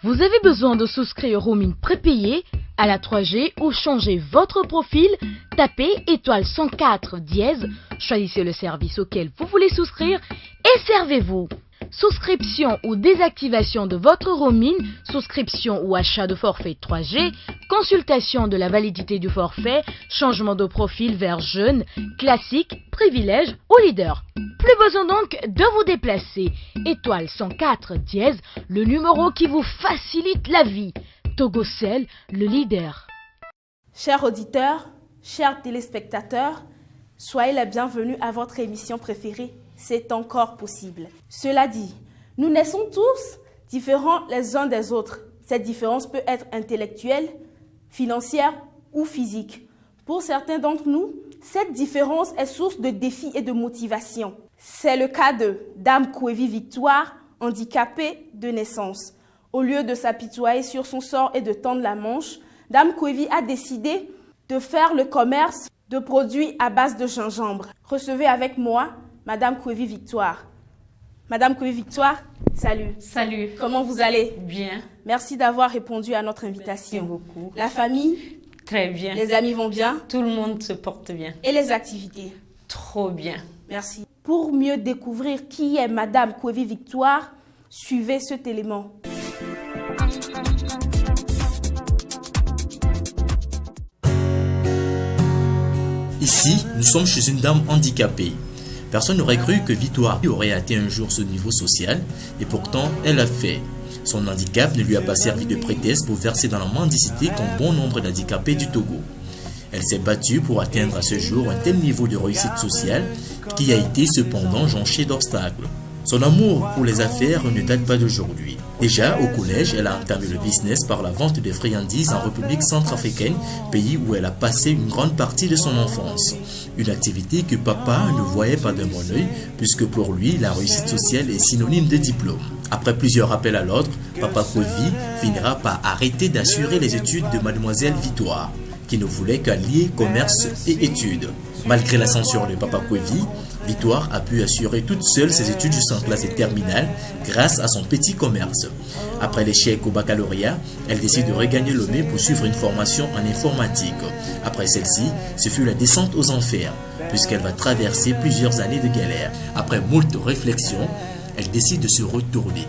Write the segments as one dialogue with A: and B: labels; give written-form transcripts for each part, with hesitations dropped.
A: Vous avez besoin de souscrire au roaming prépayé à la 3G ou changer votre profil? Tapez étoile 104 dièse, choisissez le service auquel vous voulez souscrire et servez-vous. Souscription ou désactivation de votre roaming, souscription ou achat de forfait 3G, consultation de la validité du forfait, changement de profil vers jeune, classique, privilège ou leader. Plus besoin donc de vous déplacer. Étoile 104 dièse, le numéro qui vous facilite la vie. Togocel, le leader.
B: Chers auditeurs, chers téléspectateurs, soyez les bienvenus à votre émission préférée. C'est encore possible. Cela dit, nous naissons tous différents les uns des autres. Cette différence peut être intellectuelle, financière ou physique. Pour certains d'entre nous, cette différence est source de défis et de motivation. C'est le cas de Dame Kwevi Victoire, handicapée de naissance. Au lieu de s'apitoyer sur son sort et de tendre la manche, Dame Kwevi a décidé de faire le commerce de produits à base de gingembre. Recevez avec moi Madame Kwevi Victoire. Madame Kwevi Victoire, salut.
C: Salut.
B: Comment vous allez?
C: Bien.
B: Merci d'avoir répondu à notre invitation.
C: Merci beaucoup.
B: La famille?
C: Très bien.
B: Les amis vont bien?
C: Tout le monde se porte bien.
B: Et les activités?
C: Trop bien.
B: Merci. Pour mieux découvrir qui est Madame Kwevi Victoire, suivez cet élément.
D: Ici, nous sommes chez une dame handicapée. Personne n'aurait cru que Victoire aurait atteint un jour ce niveau social, et pourtant, elle l'a fait. Son handicap ne lui a pas servi de prétexte pour verser dans la mendicité comme bon nombre d'handicapés du Togo. Elle s'est battue pour atteindre à ce jour un tel niveau de réussite sociale qui a été cependant jonché d'obstacles. Son amour pour les affaires ne date pas d'aujourd'hui. Déjà au collège, elle a entamé le business par la vente de friandises en République centrafricaine, pays où elle a passé une grande partie de son enfance. Une activité que papa ne voyait pas d'un bon œil, puisque pour lui, la réussite sociale est synonyme de diplôme. Après plusieurs appels à l'ordre, papa Kwevi finira par arrêter d'assurer les études de mademoiselle Victoire, qui ne voulait qu'allier commerce et études. Malgré la censure de papa Kwevi, Victoire a pu assurer toute seule ses études jusqu'en classe et terminale grâce à son petit commerce. Après l'échec au baccalauréat, elle décide de regagner Lomé pour suivre une formation en informatique. Après celle-ci, ce fut la descente aux enfers, puisqu'elle va traverser plusieurs années de galère. Après moult réflexions, elle décide de se retourner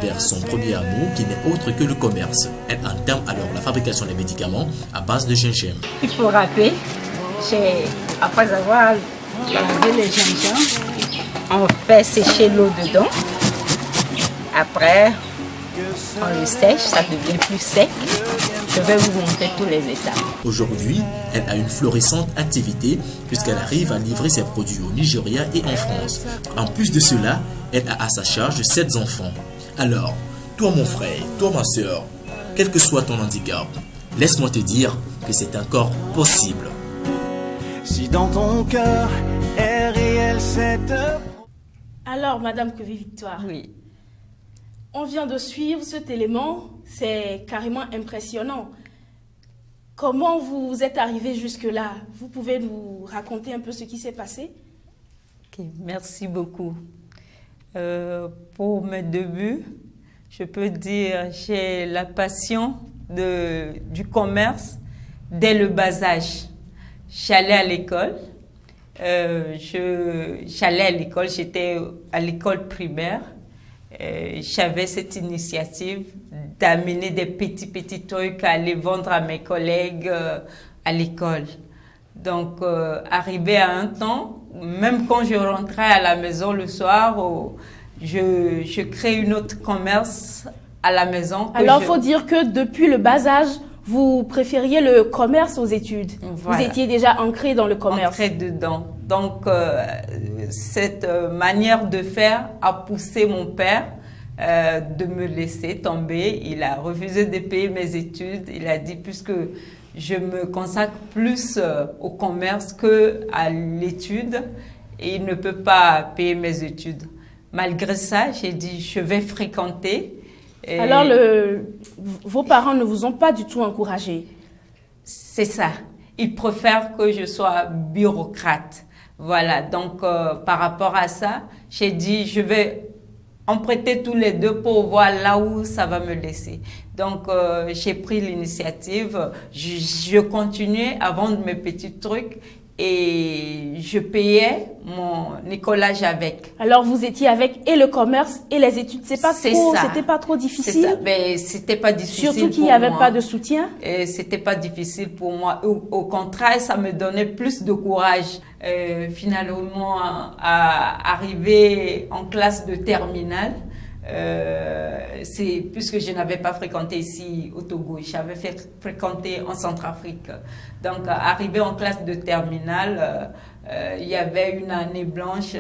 D: vers son premier amour qui n'est autre que le commerce. Elle entame alors la fabrication des médicaments à base de gingembre.
E: Il faut rappeler, après avoir lavé les gingembre, on fait sécher l'eau dedans. Après, on le sèche, ça devient plus sec. Je vais vous montrer tous les étapes.
D: Aujourd'hui, elle a une florissante activité puisqu'elle arrive à livrer ses produits au Nigeria et en France. En plus de cela, elle a à sa charge 7 enfants. Alors, toi mon frère, toi ma soeur, quel que soit ton handicap, laisse-moi te dire que c'est encore possible.
F: Si dans ton cœur est réel cette...
B: Alors, Madame Kwevi Victoire,
C: Oui.
B: on vient de suivre cet élément, c'est carrément impressionnant. Comment vous êtes arrivé jusque-là? Vous pouvez nous raconter un peu ce qui s'est passé?
C: Ok, merci beaucoup. Pour mes débuts, je peux dire j'ai la passion du commerce dès le bas âge. J'allais à l'école. J'étais à l'école primaire. J'avais cette initiative d'amener des petits trucs à aller vendre à mes collègues à l'école. Donc, arrivé à un temps, même quand je rentrais à la maison le soir, je crée une autre commerce à la maison.
B: Alors, il faut dire que depuis le bas âge, vous préfériez le commerce aux études.
C: Voilà.
B: Vous étiez déjà ancré dans le commerce.
C: Ancré dedans. Donc, cette manière de faire a poussé mon père de me laisser tomber. Il a refusé de payer mes études. Il a dit, puisque je me consacre plus au commerce qu'à l'étude, et il ne peut pas payer mes études. Malgré ça, j'ai dit, je vais fréquenter
B: Alors, vos parents ne vous ont pas du tout encouragé?
C: C'est ça. Ils préfèrent que je sois bureaucrate. Voilà, donc par rapport à ça, j'ai dit je vais en prêter tous les deux pour voir là où ça va me laisser. Donc j'ai pris l'initiative, je continuais à vendre mes petits trucs et je payais mon écolage avec.
B: Alors vous étiez avec et le commerce et les études, c'était pas trop difficile?
C: C'est ça, mais c'était pas difficile.
B: Surtout qu'il n'y avait pas de soutien?
C: Et c'était pas difficile pour moi. Au contraire, ça me donnait plus de courage. Finalement, à arriver en classe de terminale, c'est puisque je n'avais pas fréquenté ici au Togo, j'avais fréquenté en Centrafrique. Donc, arrivé en classe de terminale, il y avait une année blanche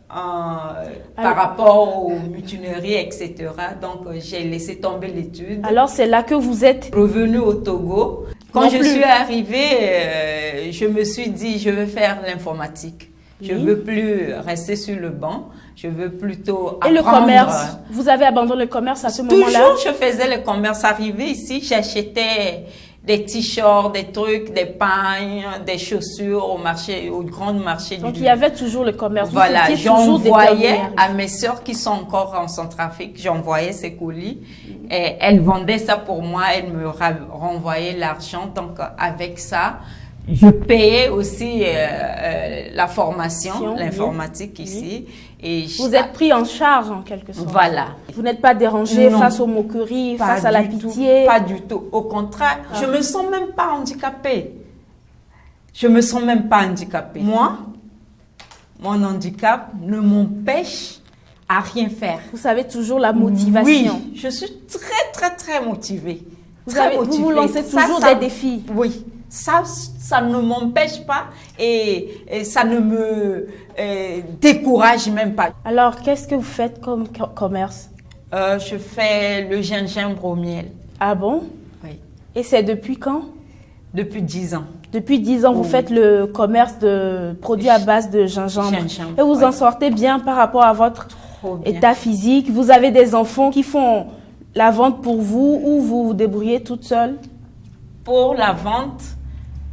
C: par rapport aux mutineries, etc. Donc, j'ai laissé tomber l'étude.
B: Alors, c'est là que vous êtes
C: revenue au Togo. Quand je suis arrivée, je me suis dit, je veux faire l'informatique. Je ne veux plus rester sur le banc. Je veux plutôt apprendre.
B: Et le commerce? Vous avez abandonné le commerce à ce moment-là?
C: Toujours, je faisais le commerce. Arrivé ici, j'achetais des t-shirts, des trucs, des pagnes, des chaussures au marché, au grand marché.
B: Donc, il y avait toujours le commerce.
C: Voilà, j'envoyais à mes sœurs qui sont encore en Centrafrique, j'envoyais ces colis et elles vendaient ça pour moi, elles me renvoyaient l'argent. Donc, avec ça, je payais aussi la formation, l'informatique ici. Et
B: vous êtes pris en charge en quelque sorte.
C: Voilà.
B: Vous n'êtes pas dérangé face aux moqueries, face à la pitié?
C: Pas du tout. Au contraire, je me sens même pas handicapée. Je me sens même pas handicapée. Moi, mon handicap ne m'empêche à rien faire.
B: Vous avez toujours la motivation.
C: Oui, je suis très, très, très motivée.
B: Vous vous lancez toujours des défis.
C: Oui. Ça ne m'empêche pas et ça ne me décourage même pas.
B: Alors, qu'est-ce que vous faites comme commerce?
C: Je fais le gingembre au miel.
B: Ah bon?
C: Oui.
B: Et c'est depuis quand?
C: Depuis 10 ans.
B: Depuis 10 ans, vous faites le commerce de produits à base de gingembre. Et vous en sortez bien par rapport à votre état physique. Vous avez des enfants qui font la vente pour vous ou vous vous débrouillez toute seule?
C: Pour la vente,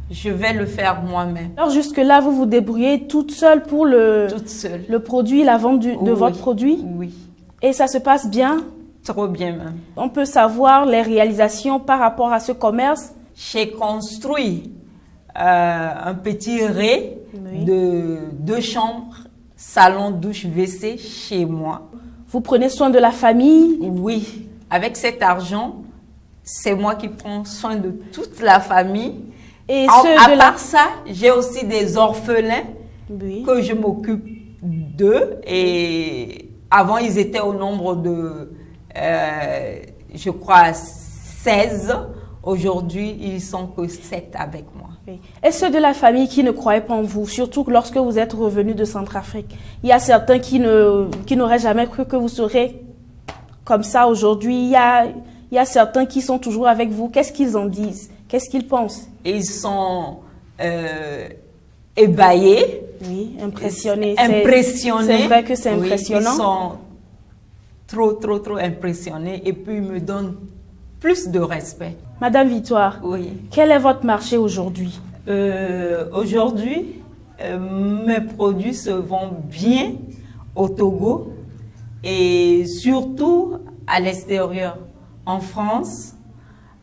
C: je vais le faire moi-même.
B: Alors jusque-là, vous vous débrouillez toute seule pour le produit, la vente de votre produit?
C: Oui.
B: Et ça se passe bien?
C: Trop bien même.
B: On peut savoir les réalisations par rapport à ce commerce?
C: J'ai construit un petit ré de 2 chambres, salon, douche, WC chez moi.
B: Vous prenez soin de la famille?
C: Oui. Avec cet argent, c'est moi qui prends soin de toute la famille.
B: Et
C: à part ça, j'ai aussi des orphelins que je m'occupe d'eux. Et avant, ils étaient au nombre de, je crois, 16. Aujourd'hui, ils sont que 7 avec moi.
B: Et ceux de la famille qui ne croyaient pas en vous, surtout lorsque vous êtes revenu de Centrafrique, il y a certains qui n'auraient jamais cru que vous serez comme ça aujourd'hui. Il y a certains qui sont toujours avec vous. Qu'est-ce qu'ils en disent? Qu'est-ce qu'ils pensent?
C: Ils sont ébahis.
B: Oui, impressionnés.
C: Impressionnés.
B: C'est vrai que c'est impressionnant.
C: Ils sont trop, trop, trop impressionnés et puis ils me donnent plus de respect.
B: Madame Victoire, quel est votre marché aujourd'hui?
C: Aujourd'hui, mes produits se vendent bien au Togo et surtout à l'extérieur. En France,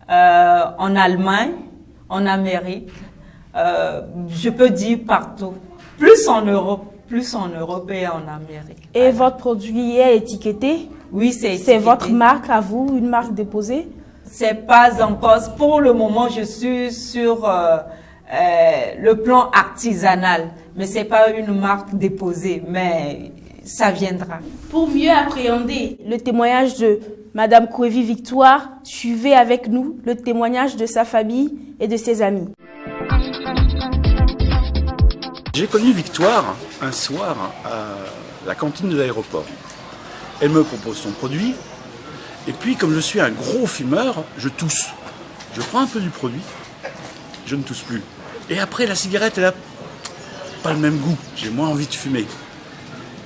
C: en Allemagne, en Amérique, je peux dire partout. Plus en Europe et en Amérique.
B: Et votre produit est étiqueté?
C: Oui, c'est étiqueté.
B: C'est votre marque à vous, une marque déposée?
C: C'est pas encore. Pour le moment, je suis sur le plan artisanal, mais c'est pas une marque déposée, mais ça viendra.
B: Pour mieux appréhender le témoignage de Madame Kouévi Victoire, suivez avec nous le témoignage de sa famille et de ses amis.
G: J'ai connu Victoire un soir à la cantine de l'aéroport. Elle me propose son produit, et puis comme je suis un gros fumeur, je tousse. Je prends un peu du produit, je ne tousse plus. Et après, la cigarette, elle n'a pas le même goût, j'ai moins envie de fumer.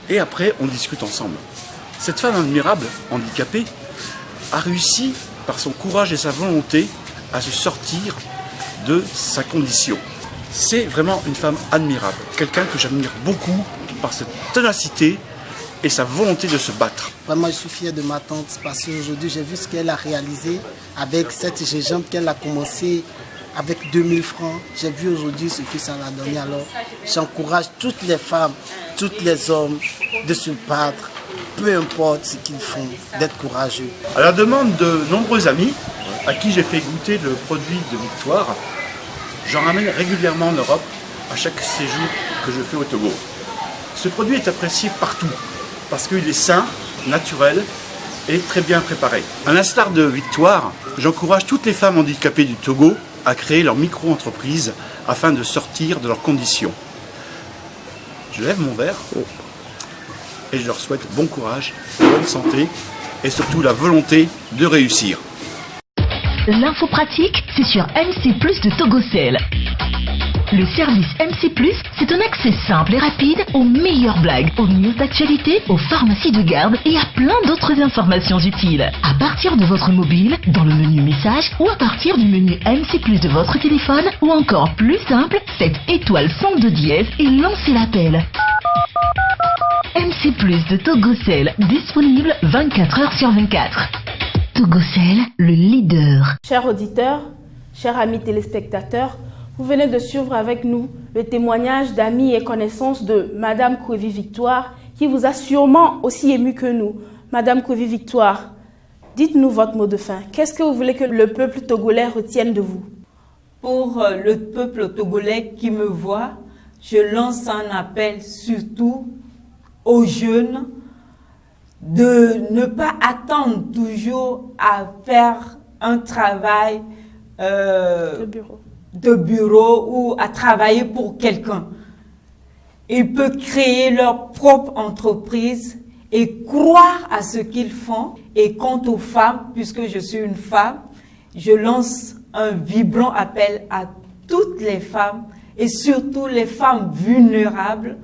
G: Et après, on discute ensemble. Cette femme admirable, handicapée, a réussi, par son courage et sa volonté, à se sortir de sa condition. C'est vraiment une femme admirable, quelqu'un que j'admire beaucoup par cette ténacité et sa volonté de se battre.
H: Vraiment, je suis fier de ma tante parce qu'aujourd'hui, j'ai vu ce qu'elle a réalisé avec cette gingembre qu'elle a commencé avec 2000 francs. J'ai vu aujourd'hui ce que ça l'a donné. Alors, j'encourage toutes les femmes, tous les hommes de se battre, peu importe ce qu'ils font, d'être courageux.
G: À la demande de nombreux amis à qui j'ai fait goûter le produit de Victoire, j'en ramène régulièrement en Europe à chaque séjour que je fais au Togo. Ce produit est apprécié partout parce qu'il est sain, naturel et très bien préparé. À l'instar de Victoire, j'encourage toutes les femmes handicapées du Togo à créer leur micro-entreprise afin de sortir de leurs conditions. Je lève mon verre et je leur souhaite bon courage, bonne santé et surtout la volonté de réussir.
I: L'info pratique, c'est sur MC+ de Togocel. Le service MC+, c'est un accès simple et rapide aux meilleures blagues, aux news d'actualité, aux pharmacies de garde et à plein d'autres informations utiles. À partir de votre mobile, dans le menu message ou à partir du menu MC+ de votre téléphone ou encore plus simple, faites étoile 102 dièse et lancez l'appel. MC+ de Togocel, disponible 24 heures sur 24. Togocel, le leader.
B: Chers auditeurs, chers amis téléspectateurs, vous venez de suivre avec nous le témoignage d'amis et connaissances de Madame Kouévi Victoire qui vous a sûrement aussi ému que nous. Madame Kouévi Victoire, dites-nous votre mot de fin. Qu'est-ce que vous voulez que le peuple togolais retienne de vous?
C: Pour le peuple togolais qui me voit, je lance un appel surtout aux jeunes de ne pas attendre toujours à faire un travail de bureau ou à travailler pour quelqu'un. Ils peuvent créer leur propre entreprise et croire à ce qu'ils font. Et quant aux femmes, puisque je suis une femme, je lance un vibrant appel à toutes les femmes et surtout les femmes vulnérables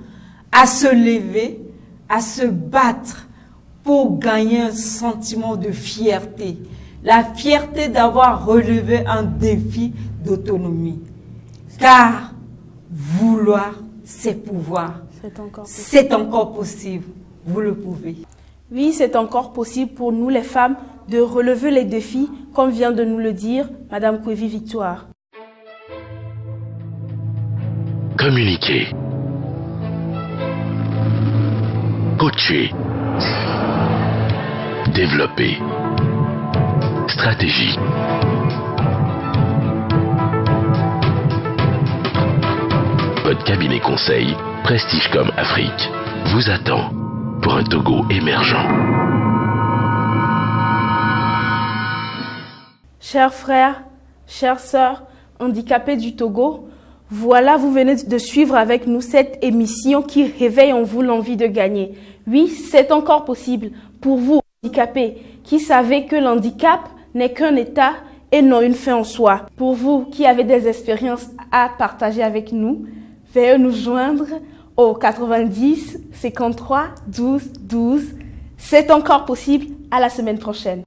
C: à se lever, à se battre pour gagner un sentiment de fierté. La fierté d'avoir relevé un défi d'autonomie. Car vouloir, c'est pouvoir. C'est encore possible. Vous le pouvez.
B: Oui, c'est encore possible pour nous les femmes de relever les défis, comme vient de nous le dire Madame Kouévi Victoire.
J: Communiquer. Coacher. Développer. Stratégie. Votre cabinet conseil, Prestige comme Afrique, vous attend pour un Togo émergent.
B: Chers frères, chères sœurs, handicapés du Togo, voilà, vous venez de suivre avec nous cette émission qui réveille en vous l'envie de gagner. Oui, c'est encore possible pour vous, handicapés, qui savez que l'handicap n'est qu'un état et non une fin en soi. Pour vous qui avez des expériences à partager avec nous, veuillez nous joindre au 90 53 12 12. C'est encore possible. À la semaine prochaine.